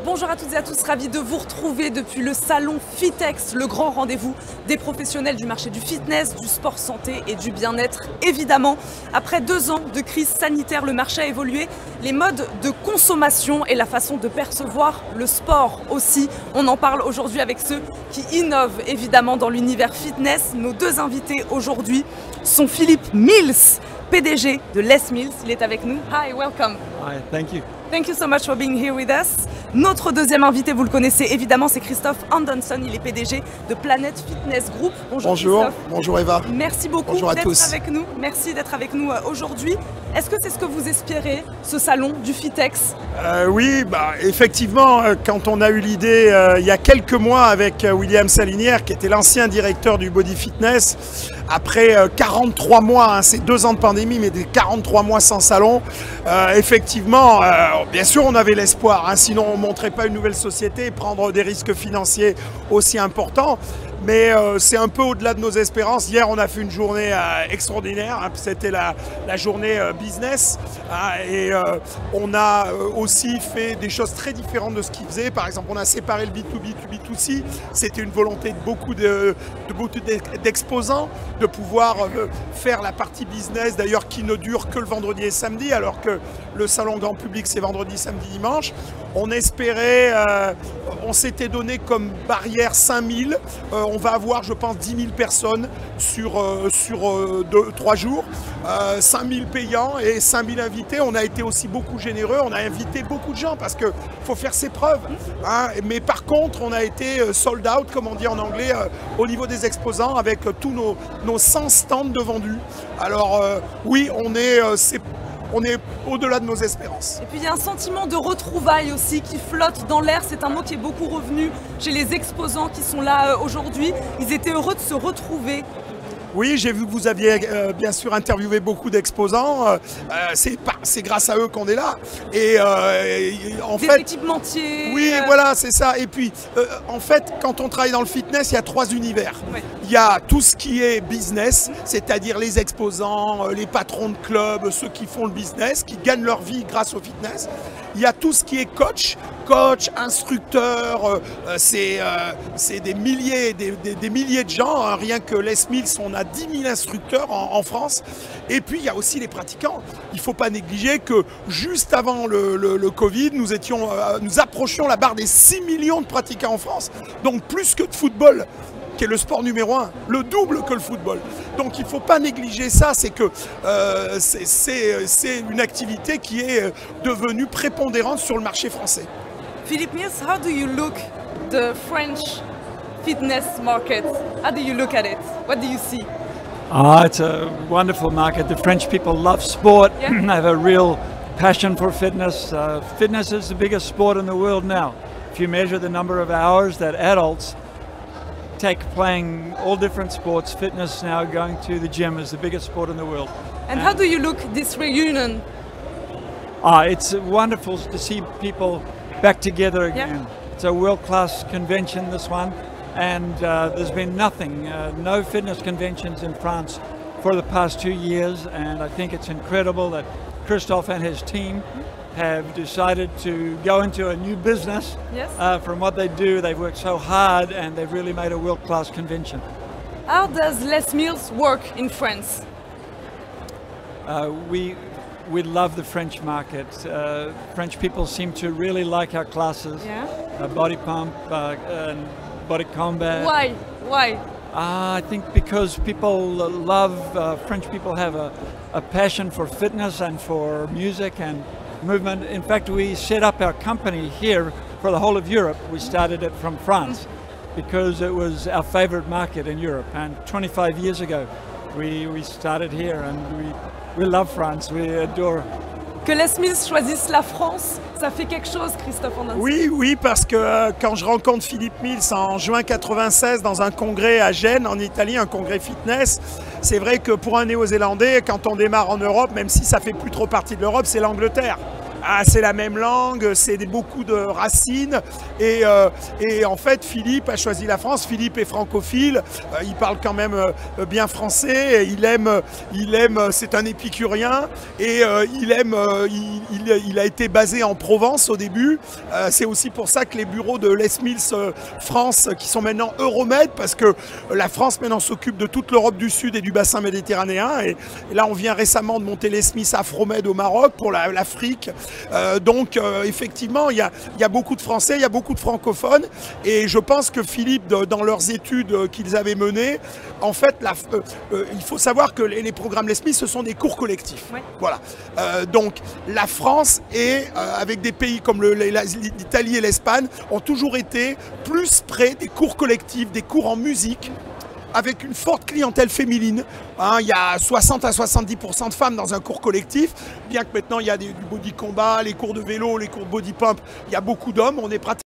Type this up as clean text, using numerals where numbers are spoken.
Bonjour à toutes et à tous, ravi de vous retrouver depuis le salon Fitex, le grand rendez-vous des professionnels du marché du fitness, du sport santé et du bien-être. Évidemment, après 2 ans de crise sanitaire, le marché a évolué, les modes de consommation et la façon de percevoir le sport aussi. On en parle aujourd'hui avec ceux qui innovent évidemment dans l'univers fitness. Nos 2 invités aujourd'hui sont Philippe Mills, PDG de Les Mills. Il est avec nous. Hi, welcome. Hi, thank you. Thank you so much for being here with us. Notre deuxième invité, vous le connaissez évidemment, c'est Christophe Anderson. Il est PDG de Planet Fitness Group. Bonjour. Christophe. Bonjour Eva. Merci beaucoup d'être avec nous. Merci d'être avec nous aujourd'hui. Est-ce que c'est ce que vous espérez, ce salon du Fitex? Oui, effectivement, quand on a eu l'idée il y a quelques mois avec William Salinière, qui était l'ancien directeur du Body Fitness, après 43 mois, c'est 2 ans de pandémie, mais des 43 mois sans salon, effectivement, bien sûr on avait l'espoir, sinon on ne monterait pas une nouvelle société, prendre des risques financiers aussi importants. Mais c'est un peu au-delà de nos espérances. Hier, on a fait une journée extraordinaire. C'était la journée business. Et on a aussi fait des choses très différentes de ce qu'ils faisaient. Par exemple, on a séparé le B2B du B2C. C'était une volonté de beaucoup d'exposants de pouvoir faire la partie business, d'ailleurs, qui ne dure que le vendredi et samedi, alors que le salon grand public, c'est vendredi, samedi, dimanche. On espérait, on s'était donné comme barrière 5000. On va avoir, je pense, 10 000 personnes sur 3 jours, 5 000 payants et 5 000 invités. On a été aussi beaucoup généreux, on a invité beaucoup de gens parce qu'il faut faire ses preuves. Mais par contre, on a été sold out, comme on dit en anglais, au niveau des exposants, avec tous nos 100 stands de vendus. Alors oui, on est au-delà de nos espérances. Et puis il y a un sentiment de retrouvailles aussi qui flotte dans l'air. C'est un mot qui est beaucoup revenu chez les exposants qui sont là aujourd'hui. Ils étaient heureux de se retrouver. Oui, j'ai vu que vous aviez bien sûr interviewé beaucoup d'exposants. C'est grâce à eux qu'on est là. Et en fait, des équipementiers. Oui, voilà, c'est ça. Et puis, en fait, quand on travaille dans le fitness, il y a 3 univers. Ouais. Il y a tout ce qui est business, c'est-à-dire les exposants, les patrons de clubs, ceux qui font le business, qui gagnent leur vie grâce au fitness. Il y a tout ce qui est coach, instructeur, c'est des milliers de gens. Rien que Les Mills, on a 10 000 instructeurs en France. Et puis, il y a aussi les pratiquants. Il ne faut pas négliger que juste avant le Covid, nous approchions la barre des 6 millions de pratiquants en France. Donc, plus que de football, qui est le sport numéro 1, le double que le football. Donc il ne faut pas négliger ça, c'est que c'est une activité qui est devenue prépondérante sur le marché français. Philippe Mills, how do you look the French fitness market? How do you look at it? What do you see? It's a wonderful market. The French people love sport. Yeah. They have a real passion for fitness. Fitness is the biggest sport in the world now. If you measure the number of hours that adults take playing all different sports, fitness now, going to the gym is the biggest sport in the world. And how do you look this reunion? It's wonderful to see people back together again. Yeah. It's a world-class convention, this one, and there's been nothing, no fitness conventions in France for the past 2 years, and I think it's incredible that Christophe and his team have decided to go into a new business. Yes. From what they do, they've worked so hard and they've really made a world-class convention. How does Les Mills work in France? We love the French market. French people seem to really like our classes. Yeah. Body pump and body combat. Why? I think because people love, French people have a passion for fitness and for music and movement. In fact, we set up our company here for the whole of Europe. We started it from France because it was our favorite market in Europe. And 25 years ago, we started here, and we love France. We adore. Que Les Mills choisissent la France, ça fait quelque chose, Christophe Anderson. Oui, parce que quand je rencontre Philippe Mills en juin 96 dans un congrès à Gênes, en Italie, un congrès fitness, c'est vrai que pour un Néo-Zélandais, quand on démarre en Europe, même si ça fait plus trop partie de l'Europe, c'est l'Angleterre. Ah, c'est la même langue, c'est beaucoup de racines. Et en fait, Philippe a choisi la France. Philippe est francophile, il parle quand même bien français. Il aime, c'est un épicurien et il a été basé en Provence au début. C'est aussi pour ça que les bureaux de Les Mills France, qui sont maintenant Euromed, parce que la France maintenant s'occupe de toute l'Europe du Sud et du bassin méditerranéen. Et là, on vient récemment de monter Les Smiths Afromed au Maroc pour l'Afrique. Donc, effectivement, il y a beaucoup de Français, il y a beaucoup de francophones. Et je pense que Philippe, dans leurs études qu'ils avaient menées, en fait, il faut savoir que les programmes Les Smiths, ce sont des cours collectifs. Oui. Voilà. Donc, la France avec des pays comme l'Italie et l'Espagne, ont toujours été plus près des cours collectifs, des cours en musique, avec une forte clientèle féminine. Hein, il y a 60 à 70% de femmes dans un cours collectif, bien que maintenant il y a du body combat, les cours de vélo, les cours de body pump, il y a beaucoup d'hommes. On est pratiquement